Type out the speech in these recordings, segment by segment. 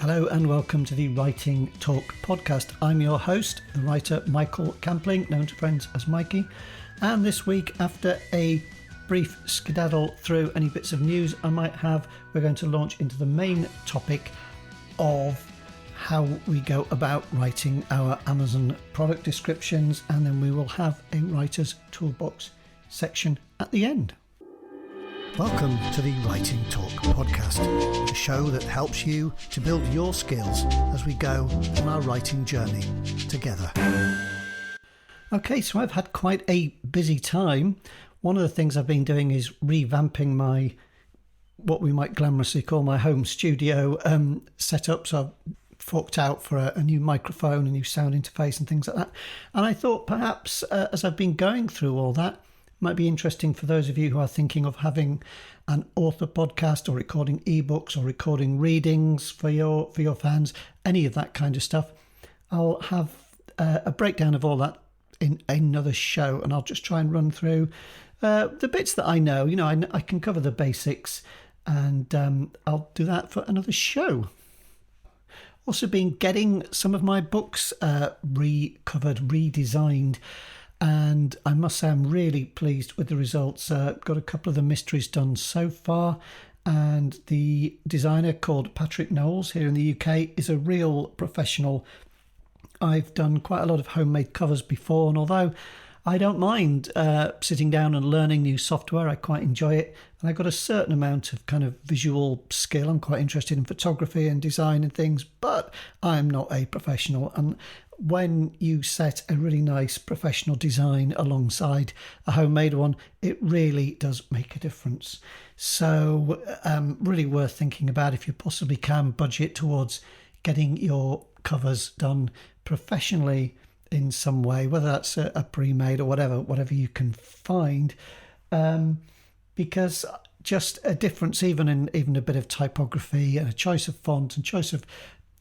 Hello and welcome to the Writing Talk podcast. I'm your host, the writer Michael Campling, known to friends as Mikey. And this week, after a brief skedaddle through any bits of news I might have, we're going to launch into the main topic of how we go about writing our Amazon product descriptions, and then we will have a writer's toolbox section at the end. Welcome to the Writing Talk podcast, a show that helps you to build your skills as we go on our writing journey together. Okay, so I've had quite a busy time. One of the things I've been doing is revamping my, what we might glamorously call my home studio setup. So I've forked out for a new microphone, a new sound interface and things like that. And I thought perhaps as I've been going through all that, might be interesting for those of you who are thinking of having an author podcast or recording ebooks or recording readings for your fans, any of that kind of stuff. I'll have a breakdown of all that in another show, and I'll just try and run through the bits that I know. You know, I can cover the basics, and I'll do that for another show. Also been getting some of my books recovered, redesigned, and I must say I'm really pleased with the results. Got a couple of the mysteries done so far, and the designer called Patrick Knowles here in the UK is a real professional. I've done quite a lot of homemade covers before, and although I don't mind sitting down and learning new software, I quite enjoy it, and I've got a certain amount of kind of visual skill. I'm quite interested in photography and design and things, but I'm not a professional. And when you set a really nice professional design alongside a homemade one, it really does make a difference. So really worth thinking about if you possibly can budget towards getting your covers done professionally in some way, whether that's a pre-made or whatever you can find, because just a difference even a bit of typography and a choice of font and choice of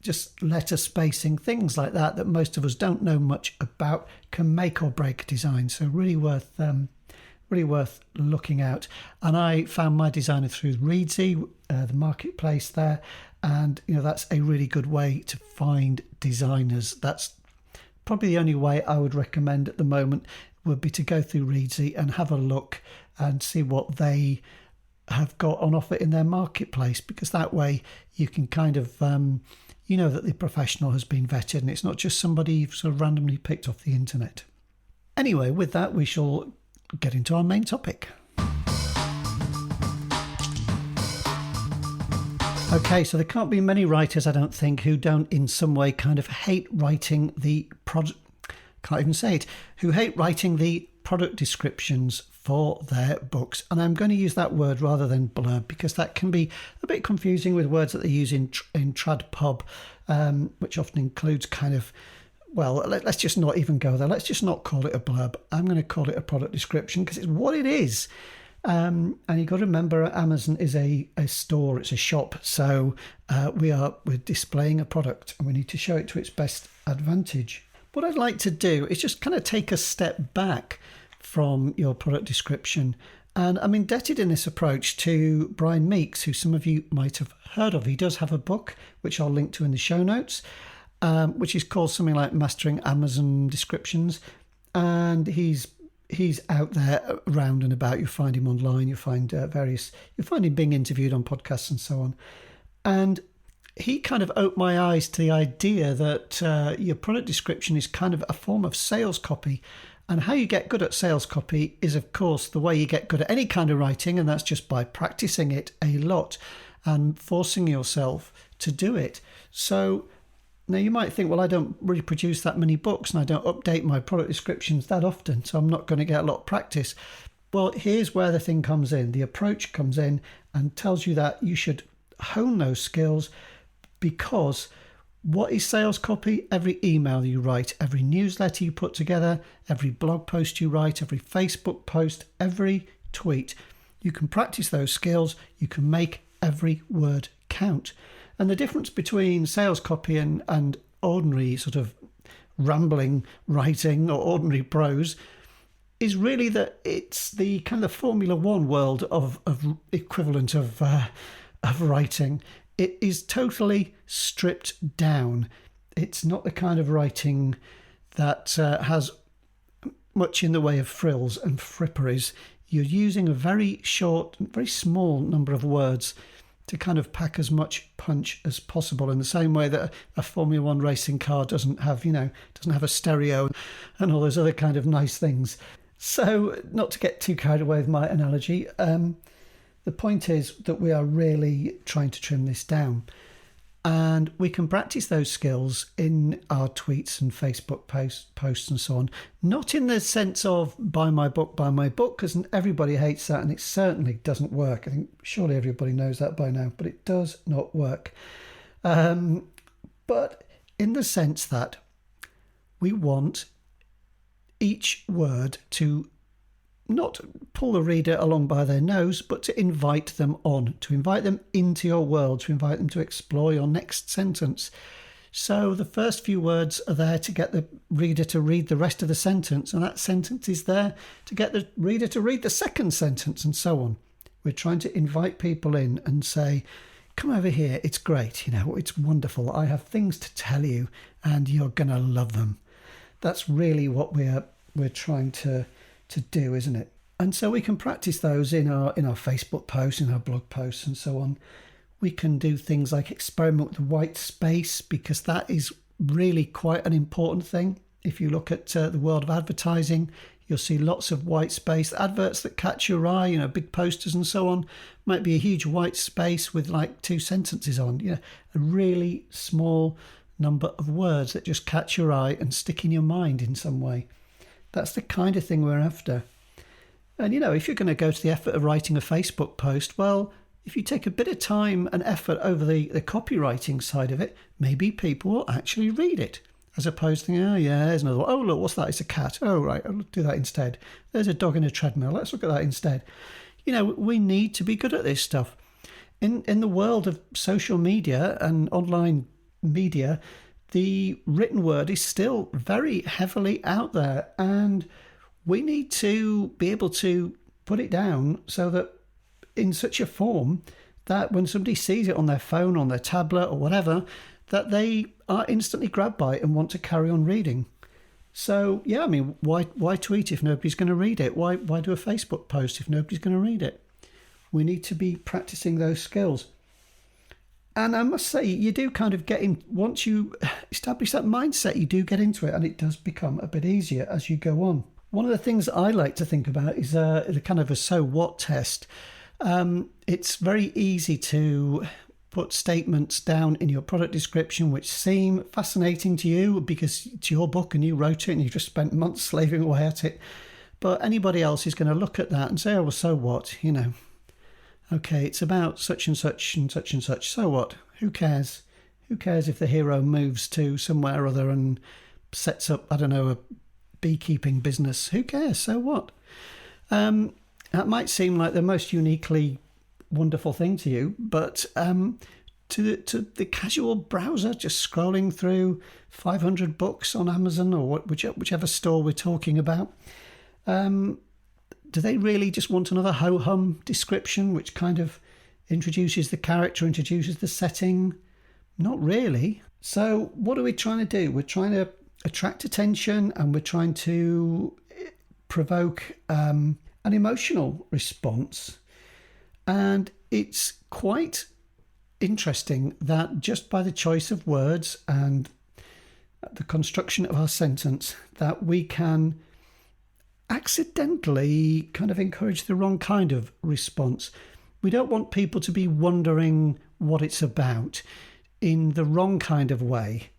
just letter spacing, things like that most of us don't know much about, can make or break a design. So really worth looking out. And I found my designer through Reedsy, the marketplace there, and you know that's a really good way to find designers. That's probably the only way I would recommend at the moment would be to go through Reedsy and have a look and see what they have got on offer in their marketplace, because that way you can kind of you know that the professional has been vetted and it's not just somebody you've sort of randomly picked off the internet. Anyway, with that, we shall get into our main topic. Okay, so there can't be many writers, I don't think, who don't in some way kind of hate writing the who hate writing the product descriptions for their books. And I'm going to use that word rather than blurb, because that can be a bit confusing with words that they use in TradPub, which often includes kind of, well, let's just not even go there. Let's just not call it a blurb. I'm going to call it a product description because it's what it is. And you've got to remember, Amazon is a store, it's a shop. So we're displaying a product and we need to show it to its best advantage. What I'd like to do is just kind of take a step back from your product description. And I'm indebted in this approach to Brian Meeks, who some of you might have heard of. He does have a book, which I'll link to in the show notes, which is called something like Mastering Amazon Descriptions. And he's out there around and about. You find him online, you find him being interviewed on podcasts and so on. And he kind of opened my eyes to the idea that your product description is kind of a form of sales copy. And how you get good at sales copy is, of course, the way you get good at any kind of writing, and that's just by practicing it a lot and forcing yourself to do it. So now you might think, well, I don't really produce that many books and I don't update my product descriptions that often, so I'm not going to get a lot of practice. Well, here's where the thing comes in. The approach comes in and tells you that you should hone those skills, because what is sales copy? Every email you write, every newsletter you put together, every blog post you write, every Facebook post, every tweet. You can practice those skills. You can make every word count. And the difference between sales copy and ordinary sort of rambling writing or ordinary prose is really that it's the kind of Formula One world of equivalent of writing. it is totally stripped down. It's not the kind of writing that has much in the way of frills and fripperies. You're using a very short, very small number of words to kind of pack as much punch as possible, in the same way that a Formula One racing car doesn't have a stereo and all those other kind of nice things. So, not to get too carried away with my analogy, the point is that we are really trying to trim this down. And we can practice those skills in our tweets and Facebook posts and so on. Not in the sense of buy my book, because everybody hates that, and it certainly doesn't work. I think surely everybody knows that by now, but it does not work. But in the sense that we want each word to not pull the reader along by their nose, but to invite them on, to invite them into your world, to invite them to explore your next sentence. So the first few words are there to get the reader to read the rest of the sentence, and that sentence is there to get the reader to read the second sentence, and so on. We're trying to invite people in and say, come over here, it's great, it's wonderful. I have things to tell you and you're going to love them. That's really what we're trying to do, isn't it? And so we can practice those in our Facebook posts, in our blog posts and so on. We can do things like experiment with white space, because that is really quite an important thing. If you look at the world of advertising, you'll see lots of white space. Adverts that catch your eye, big posters and so on, might be a huge white space with like 2 sentences on, a really small number of words that just catch your eye and stick in your mind in some way. That's the kind of thing we're after. And, if you're going to go to the effort of writing a Facebook post, well, if you take a bit of time and effort over the copywriting side of it, maybe people will actually read it, as opposed to, oh, yeah, there's another one. Oh, look, what's that? It's a cat. Oh, right, I'll do that instead. There's a dog in a treadmill. Let's look at that instead. We need to be good at this stuff. In the world of social media and online media, the written word is still very heavily out there, and we need to be able to put it down so that in such a form that when somebody sees it on their phone, on their tablet or whatever, that they are instantly grabbed by it and want to carry on reading. So, yeah, why tweet if nobody's going to read it? Why do a Facebook post if nobody's going to read it? We need to be practicing those skills. And I must say, you do kind of get in, once you establish that mindset, you do get into it, and it does become a bit easier as you go on. One of the things I like to think about is a kind of a so what test. It's very easy to put statements down in your product description which seem fascinating to you because it's your book and you wrote it and you just spent months slaving away at it. But anybody else is going to look at that and say, oh, well, so what, Okay, it's about such and such and such and such. So what? Who cares? Who cares if the hero moves to somewhere or other and sets up, a beekeeping business? Who cares? So what? That might seem like the most uniquely wonderful thing to you, but to the casual browser just scrolling through 500 books on Amazon or whichever store we're talking about, do they really just want another ho-hum description which kind of introduces the character, introduces the setting? Not really. So what are we trying to do? We're trying to attract attention, and we're trying to provoke an emotional response. And it's quite interesting that just by the choice of words and the construction of our sentence, that we can accidentally kind of encourage the wrong kind of response. We don't want people to be wondering what it's about in the wrong kind of way.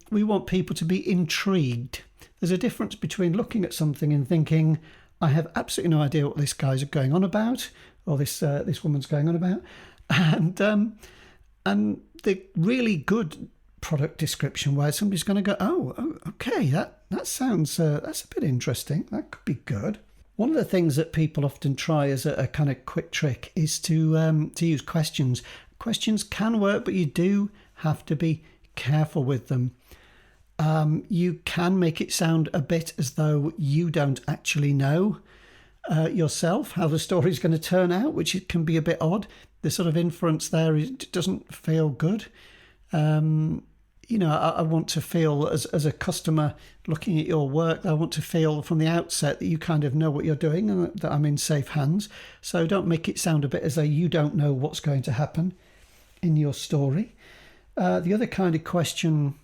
We want people to be intrigued. There's a difference between looking at something and thinking, I have absolutely no idea what this guy's going on about, or this woman's going on about, and the really good product description where somebody's going to go, oh, okay, that sounds that's a bit interesting. That could be good. One of the things that people often try as a kind of quick trick is to use questions. Questions can work, but you do have to be careful with them. You can make it sound a bit as though you don't actually know. yourself how the story's going to turn out, which it can be a bit odd. The sort of inference there doesn't feel good. I want to feel as a customer looking at your work, I want to feel from the outset that you kind of know what you're doing and that I'm in safe hands. So don't make it sound a bit as though you don't know what's going to happen in your story. The other kind of question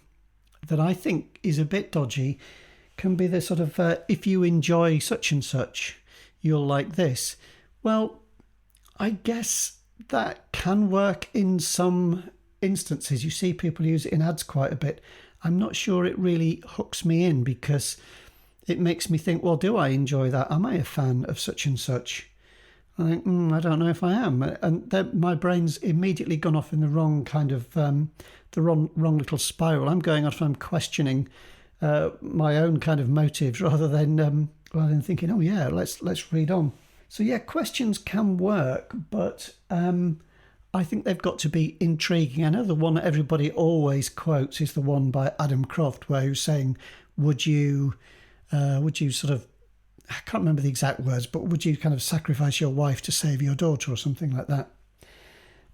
that I think is a bit dodgy can be the sort of, if you enjoy such and such, you'll like this. Well, I guess that can work in some instances. You see people use it in ads quite a bit. I'm not sure it really hooks me in because it makes me think, well, do I enjoy that? Am I a fan of such and such? I think, I don't know if I am. And then my brain's immediately gone off in the wrong kind of, the wrong little spiral. I'm going off and I'm questioning my own kind of motives rather than thinking, oh yeah, let's read on. So yeah, questions can work, but I think they've got to be intriguing. I know the one that everybody always quotes is the one by Adam Croft, where he's saying, would you sort of, I can't remember the exact words, but would you kind of sacrifice your wife to save your daughter or something like that?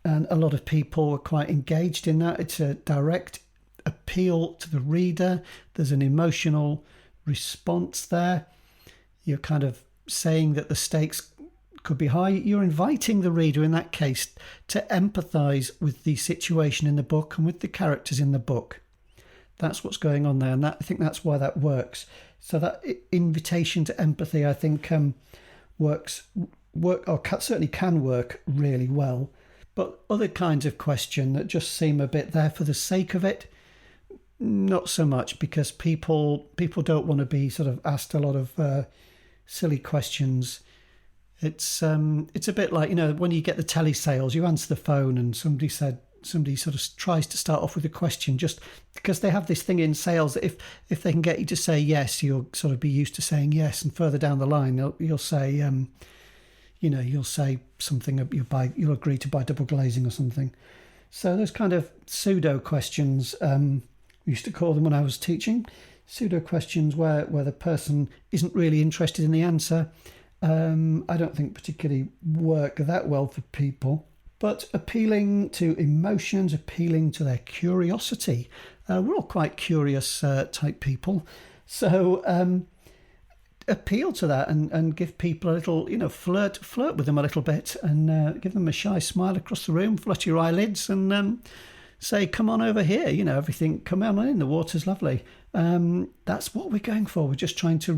And a lot of people are quite engaged in that. It's a direct appeal to the reader. There's an emotional response there. You're kind of saying that the stakes could be high. You're inviting the reader in that case to empathise with the situation in the book and with the characters in the book. That's what's going on there, and I think that's why that works. So that invitation to empathy, I think, certainly can work really well. But other kinds of question that just seem a bit there for the sake of it, not so much, because people don't want to be sort of asked a lot of silly questions. It's a bit like, when you get the telesales, you answer the phone and somebody sort of tries to start off with a question just because they have this thing in sales that if they can get you to say yes, you'll sort of be used to saying yes, and further down the line you'll say you'll say something, you'll agree to buy double glazing or something. So those kind of pseudo questions, we used to call them when I was teaching, pseudo questions where the person isn't really interested in the answer. I don't think particularly work that well for people, but appealing to emotions, appealing to their curiosity. We're all quite curious type people, so appeal to that and give people a little, flirt with them a little bit, and give them a shy smile across the room, flutter your eyelids, and say, come on over here, everything, come on in, the water's lovely. That's what we're going for. We're just trying to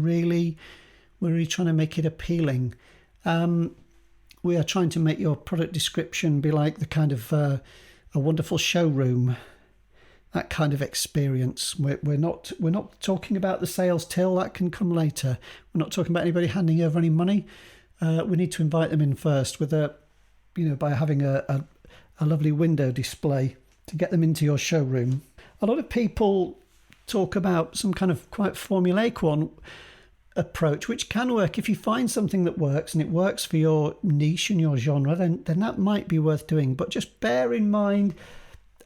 we're really trying to make it appealing. We are trying to make your product description be like the kind of a wonderful showroom, that kind of experience. We're not talking about the sales till, that can come later. We're not talking about anybody handing over any money. We need to invite them in first with by having a lovely window display to get them into your showroom. A lot of people talk about some kind of quite formulaic one approach, which can work. If you find something that works and it works for your niche and your genre, then that might be worth doing. But just bear in mind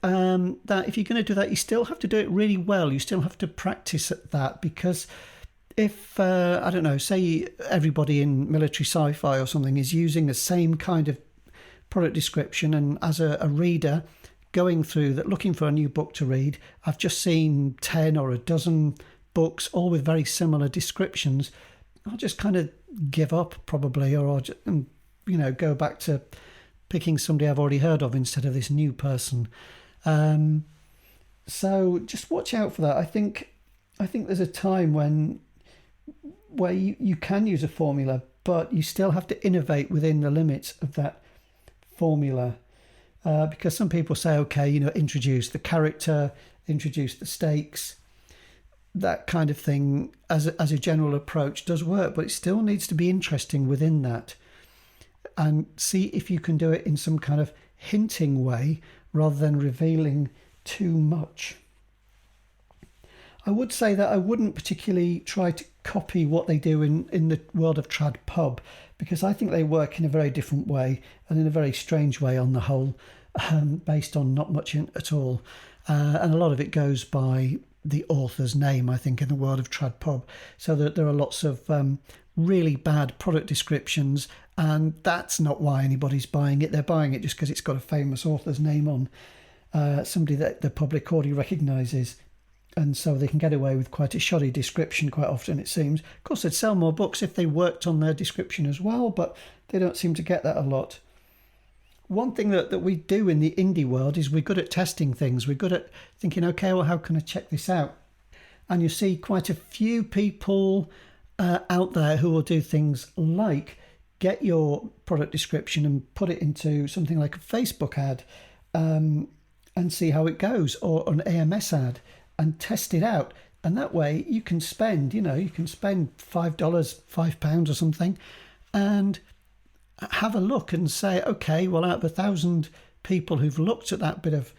that if you're going to do that, you still have to do it really well. You still have to practice at that, because if I don't know, say everybody in military sci-fi or something is using the same kind of product description, and as a reader going through that looking for a new book to read, I've just seen 10 or a dozen books all with very similar descriptions, I'll just kind of give up probably, or go back to picking somebody I've already heard of instead of this new person. So just watch out for that. I think there's a time where you can use a formula, but you still have to innovate within the limits of that formula, because some people say, okay, introduce the character, introduce the stakes. That kind of thing as a general approach does work, but it still needs to be interesting within that, and see if you can do it in some kind of hinting way rather than revealing too much. I would say that I wouldn't particularly try to copy what they do in the world of trad pub, because I think they work in a very different way and in a very strange way on the whole, based on not much at all. And a lot of it goes by the author's name, I think, in the world of trad pub. So that there are lots of really bad product descriptions, and that's not why anybody's buying it. They're buying it just because it's got a famous author's name on, somebody that the public already recognises. And so they can get away with quite a shoddy description quite often, it seems. Of course, they'd sell more books if they worked on their description as well, but they don't seem to get that a lot. One thing that we do in the indie world is we're good at testing things. We're good at thinking, okay, well, how can I check this out? And you see quite a few people out there who will do things like get your product description and put it into something like a Facebook ad and see how it goes, or an AMS ad, and test it out. And that way you can spend $5, £5 or something, and have a look and say, okay, well, out of 1,000 people who've looked at that bit of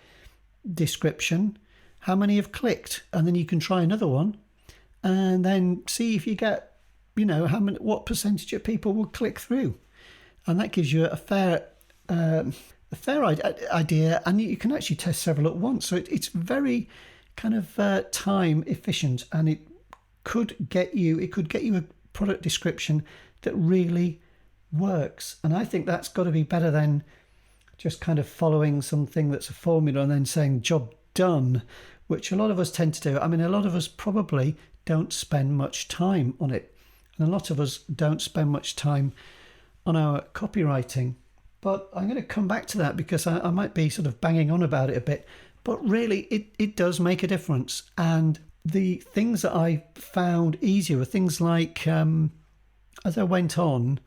description, how many have clicked? And then you can try another one and then see if you get, what percentage of people will click through. And that gives you a fair idea, and you can actually test several at once. So it's very kind of time efficient, and it could get you a product description that really works. And I think that's got to be better than just kind of following something that's a formula and then saying job done, which a lot of us tend to do. I mean, a lot of us probably don't spend much time on it, and a lot of us don't spend much time on our copywriting. But I'm going to come back to that because I might be sort of banging on about it a bit, but really it does make a difference. And the things that I found easier were things like, as I went on,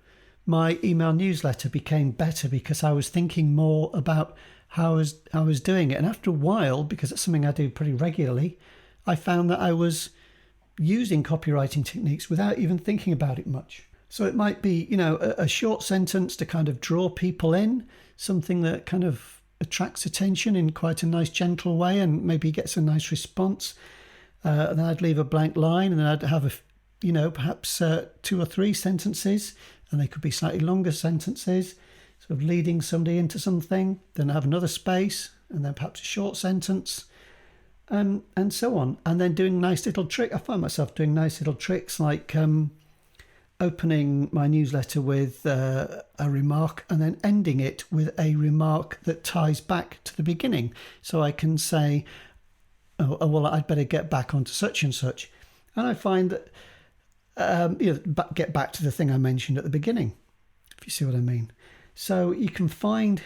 my email newsletter became better because I was thinking more about how I was doing it. And after a while, because it's something I do pretty regularly, I found that I was using copywriting techniques without even thinking about it much. So it might be, a short sentence to kind of draw people in, something that kind of attracts attention in quite a nice, gentle way, and maybe gets a nice response. And then I'd leave a blank line, and then I'd have perhaps 2 or 3 sentences, and they could be slightly longer sentences, sort of leading somebody into something. Then I have another space, and then perhaps a short sentence, and so on. And then doing nice little tricks. I find myself doing nice little tricks like opening my newsletter with a remark and then ending it with a remark that ties back to the beginning. So I can say, oh well, I'd better get back onto such and such. And I find that get back to the thing I mentioned at the beginning, if you see what I mean. So you can find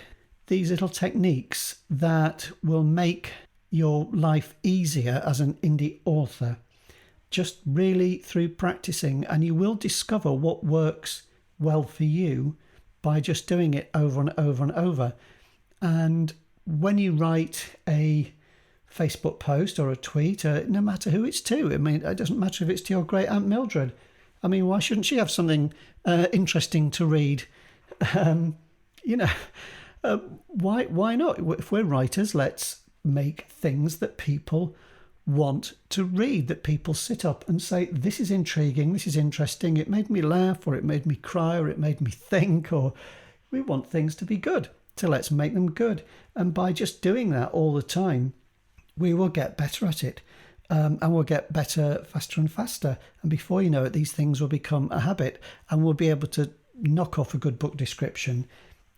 these little techniques that will make your life easier as an indie author, just really through practicing, and you will discover what works well for you by just doing it over and over and over. And when you write a Facebook post or a tweet, no matter who it's to, I mean, it doesn't matter if it's to your great Aunt Mildred. I mean, why shouldn't she have something interesting to read? Why not? If we're writers, let's make things that people want to read, that people sit up and say, this is intriguing, this is interesting, it made me laugh, or it made me cry, or it made me think, or we want things to be good, so let's make them good. And by just doing that all the time, we will get better at it, and we'll get better faster and faster, and before you know it, these things will become a habit, and we'll be able to knock off a good book description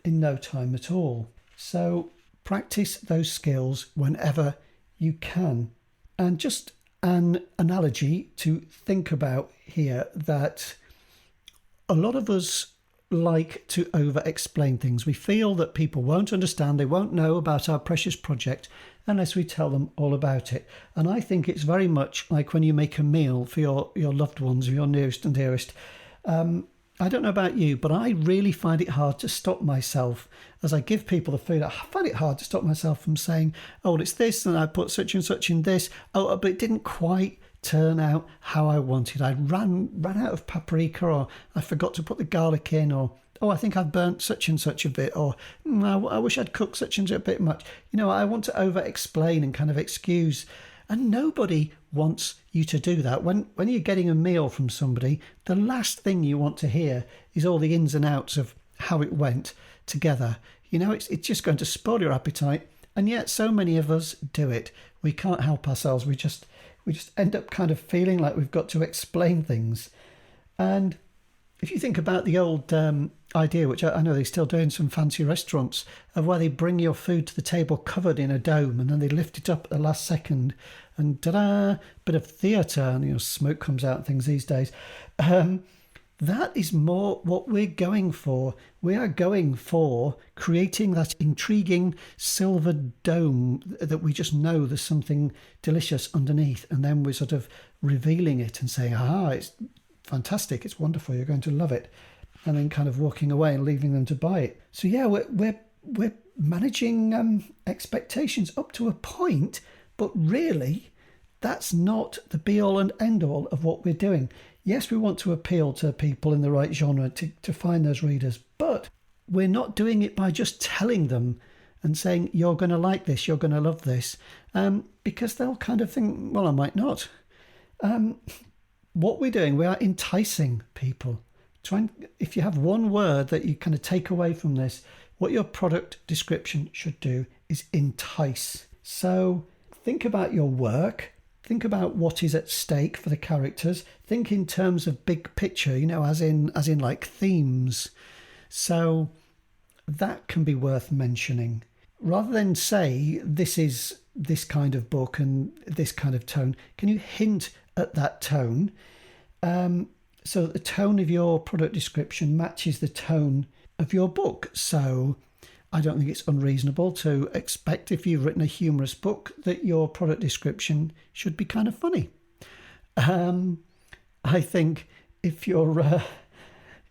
in no time at all. So practice those skills whenever you can. And just an analogy to think about here, that a lot of us like to over-explain things. We feel that people won't understand, they won't know about our precious project unless we tell them all about it. And I think it's very much like when you make a meal for your loved ones, or your nearest and dearest. I don't know about you, but I really find it hard to stop myself as I give people the food. I find it hard to stop myself from saying, oh, it's this, and I put such and such in this. Oh, but it didn't quite turn out how I wanted. I ran out of paprika, or I forgot to put the garlic in, or, oh, I think I've burnt such and such a bit, or I wish I'd cooked such and such a bit much. I want to over-explain and kind of excuse. And nobody wants you to do that. When you're getting a meal from somebody, the last thing you want to hear is all the ins and outs of how it went together. It's just going to spoil your appetite. And yet so many of us do it. We can't help ourselves. we just end up kind of feeling like we've got to explain things. And if you think about the old idea, which I know they still do in some fancy restaurants, of where they bring your food to the table covered in a dome and then they lift it up at the last second and ta-da, bit of theatre, and smoke comes out and things these days. That is more what we're going for. We are going for creating that intriguing silver dome that we just know there's something delicious underneath, and then we're sort of revealing it and saying, it's fantastic, it's wonderful, you're going to love it, and then kind of walking away and leaving them to buy it. So yeah, we're managing expectations up to a point, but really that's not the be all and end all of what we're doing. Yes, we want to appeal to people in the right genre to find those readers, but we're not doing it by just telling them and saying, you're going to like this, you're going to love this, because they'll kind of think, well, I might not. What we're doing, we are enticing people. If you have one word that you kind of take away from this, what your product description should do is entice. So think about your work. Think about what is at stake for the characters. Think in terms of big picture, as in like themes. So that can be worth mentioning. Rather than say, this is this kind of book and this kind of tone, can you hint at that tone? So that the tone of your product description matches the tone of your book. So I don't think it's unreasonable to expect, if you've written a humorous book, that your product description should be kind of funny. I think if you're,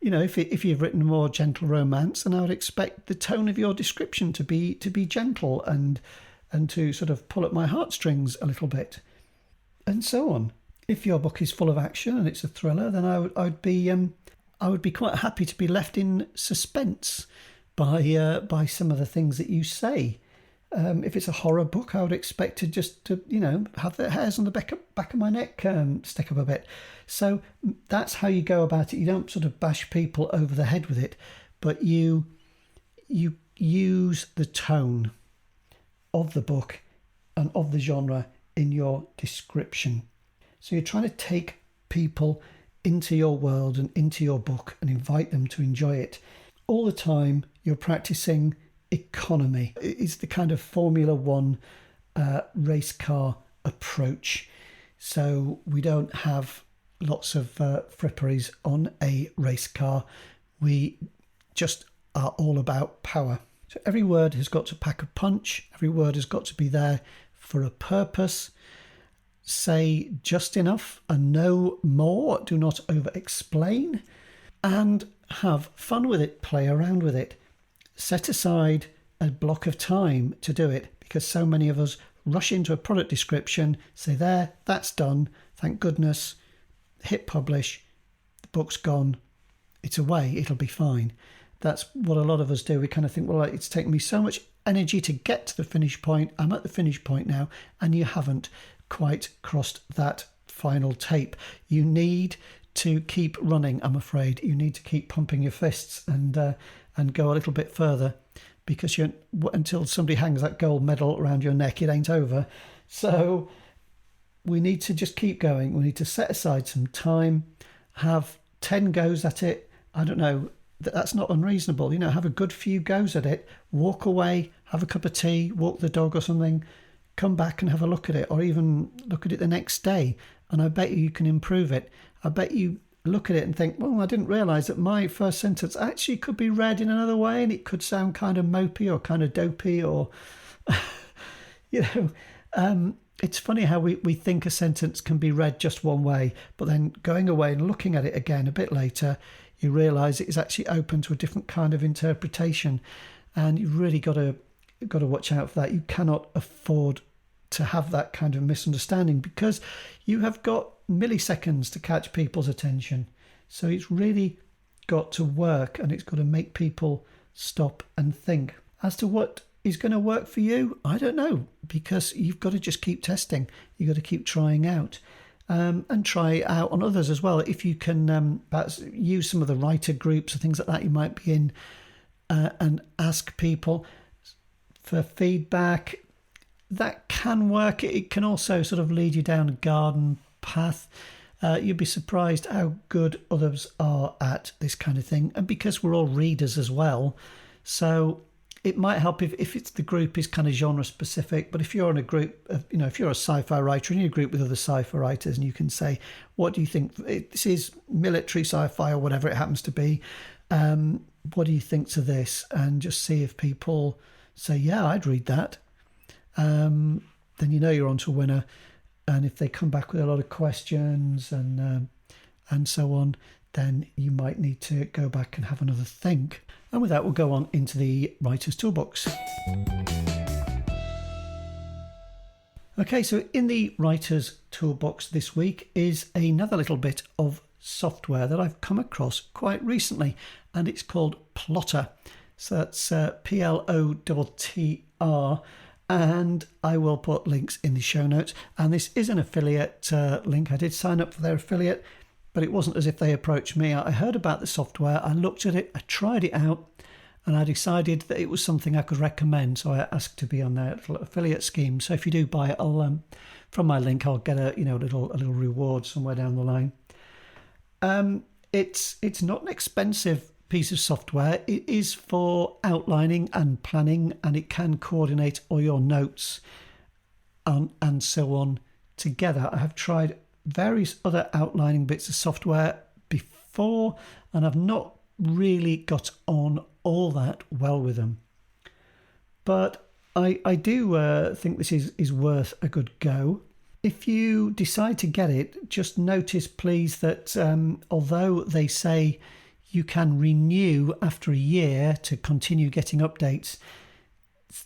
if you've written more gentle romance, then I would expect the tone of your description to be gentle and to sort of pull at my heartstrings a little bit, and so on. If your book is full of action and it's a thriller, then I would be quite happy to be left in suspense by some of the things that you say. If it's a horror book, I would expect to just have the hairs on the back of my neck stick up a bit. So that's how you go about it. You don't sort of bash people over the head with it, but you use the tone of the book and of the genre in your description. So you're trying to take people into your world and into your book and invite them to enjoy it. All the time you're practicing economy. It's the kind of Formula One race car approach. So we don't have lots of fripperies on a race car. We just are all about power. So every word has got to pack a punch. Every word has got to be there for a purpose. Say just enough and no more. Do not over-explain. And have fun with it. Play around with it. Set aside a block of time to do it, because so many of us rush into a product description, say, there, that's done, thank goodness, hit publish, the book's gone, it's away, it'll be fine. That's what a lot of us do. We kind of think, well, it's taken me so much energy to get to the finish point, I'm at the finish point now, and you haven't quite crossed that final tape. You need to keep running, I'm afraid. You need to keep pumping your fists and go a little bit further, because until somebody hangs that gold medal around your neck, it ain't over. So we need to just keep going. We need to set aside some time, have 10 goes at it. I don't know, that's not unreasonable. Have a good few goes at it, walk away, have a cup of tea, walk the dog or something, come back and have a look at it, or even look at it the next day, and I bet you can improve it. I bet you look at it and think, well, I didn't realise that my first sentence actually could be read in another way, and it could sound kind of mopey or kind of dopey, or it's funny how we think a sentence can be read just one way, but then going away and looking at it again a bit later, you realise it is actually open to a different kind of interpretation, and you've really got to watch out for that. You cannot afford to have that kind of misunderstanding, because you have got milliseconds to catch people's attention. So it's really got to work, and it's got to make people stop and think. As to what is going to work for you, I don't know, because you've got to just keep testing. You've got to keep trying out, and try it out on others as well. If you can perhaps use some of the writer groups or things like that you might be in, and ask people for feedback. that can work. It can also sort of lead you down a garden path. You'd be surprised how good others are at this kind of thing. And because we're all readers as well, so it might help if it's the group is kind of genre specific. But if you're in a group, if you're a sci-fi writer and you're in a group with other sci-fi writers, and you can say, what do you think? This is military sci-fi or whatever it happens to be. What do you think to this? And just see if people say, yeah, I'd read that. Then you know you're onto a winner. And if they come back with a lot of questions and so on, then you might need to go back and have another think. And with that, we'll go on into the Writer's Toolbox. Okay, so in the Writer's Toolbox this week is another little bit of software that I've come across quite recently, and it's called Plotter. So that's Plottr, and I will put links in the show notes. And this is an affiliate link. I did sign up for their affiliate, but it wasn't as if they approached me. I heard about the software, I looked at it, I tried it out, and I decided that it was something I could recommend. So I asked to be on their little affiliate scheme. So if you do buy it, I'll from my link, I'll get a little reward somewhere down the line. It's not an expensive piece of software. It is for outlining and planning, and it can coordinate all your notes and so on together. I have tried various other outlining bits of software before, and I've not really got on all that well with them. But I do think this is worth a good go. If you decide to get it, just notice, please, that although they say you can renew after a year to continue getting updates,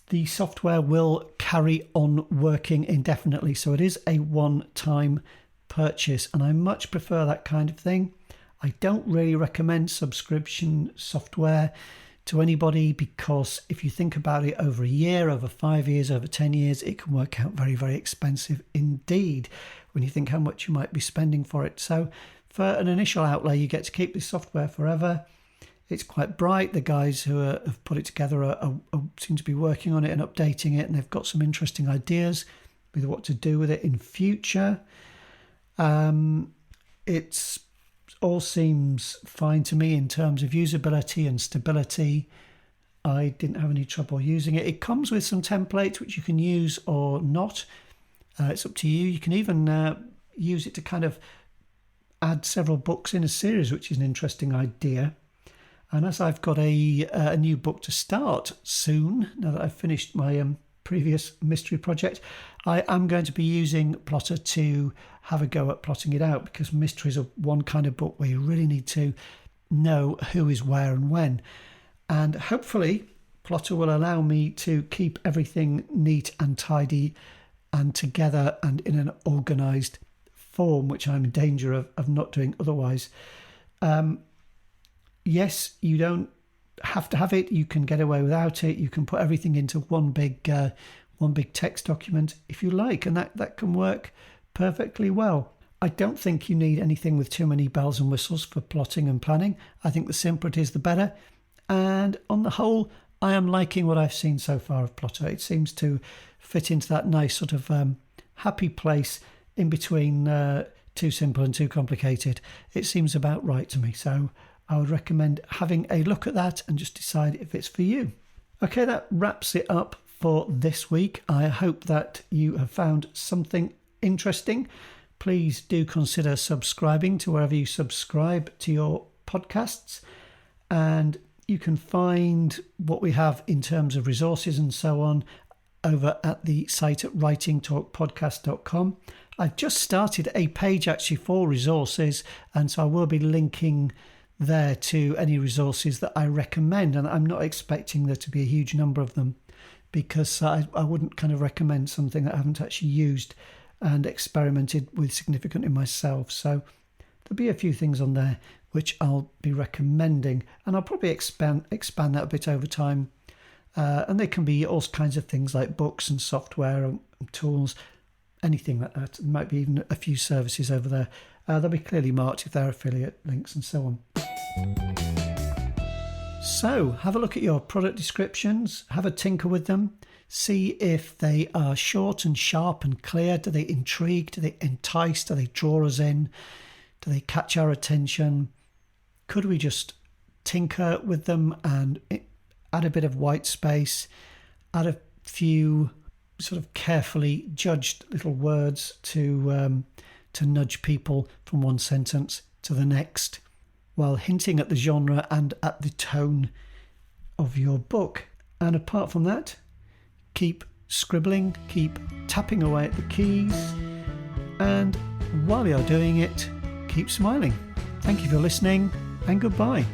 the software will carry on working indefinitely. So it is a one-time purchase, and I much prefer that kind of thing. I don't really recommend subscription software to anybody, because if you think about it, over a year, over 5 years, over 10 years, it can work out very, very expensive indeed when you think how much you might be spending for it. So for an initial outlay, you get to keep this software forever. It's quite bright. The guys who have put it together seem to be working on it and updating it, and they've got some interesting ideas with what to do with it in future. It's all seems fine to me in terms of usability and stability. I didn't have any trouble using it. It comes with some templates which you can use or not. It's up to you. You can even use it to kind of add several books in a series, which is an interesting idea. And as I've got a new book to start soon, now that I've finished my previous mystery project, I am going to be using Plotter to have a go at plotting it out, because mysteries are one kind of book where you really need to know who is where and when. And hopefully Plotter will allow me to keep everything neat and tidy and together and in an organised form, which I'm in danger of not doing otherwise. Yes, you don't have to have it. You can get away without it. You can put everything into one big text document if you like, and that can work perfectly well. I don't think you need anything with too many bells and whistles for plotting and planning. I think the simpler it is, the better. And on the whole, I am liking what I've seen so far of Plotter. It seems to fit into that nice sort of happy place in between too simple and too complicated. It seems about right to me. So I would recommend having a look at that and just decide if it's for you. Okay, that wraps it up for this week. I hope that you have found something interesting. Please do consider subscribing to wherever you subscribe to your podcasts. And you can find what we have in terms of resources and so on over at the site at writingtalkpodcast.com. I've just started a page actually for resources, and so I will be linking there to any resources that I recommend, and I'm not expecting there to be a huge number of them, because I wouldn't kind of recommend something that I haven't actually used and experimented with significantly myself. So there'll be a few things on there which I'll be recommending, and I'll probably expand that a bit over time. And they can be all kinds of things like books and software and tools, anything like that. There might be even a few services over there. They'll be clearly marked if they're affiliate links and so on. So have a look at your product descriptions, have a tinker with them, See if they are short and sharp and clear. Do they intrigue? Do they entice? Do they draw us in? Do they catch our attention? Could we just tinker with them and add a bit of white space, add a few sort of carefully judged little words to nudge people from one sentence to the next, while hinting at the genre and at the tone of your book. And apart from that, keep scribbling, keep tapping away at the keys, and while you're doing it, keep smiling. Thank you for listening, and goodbye.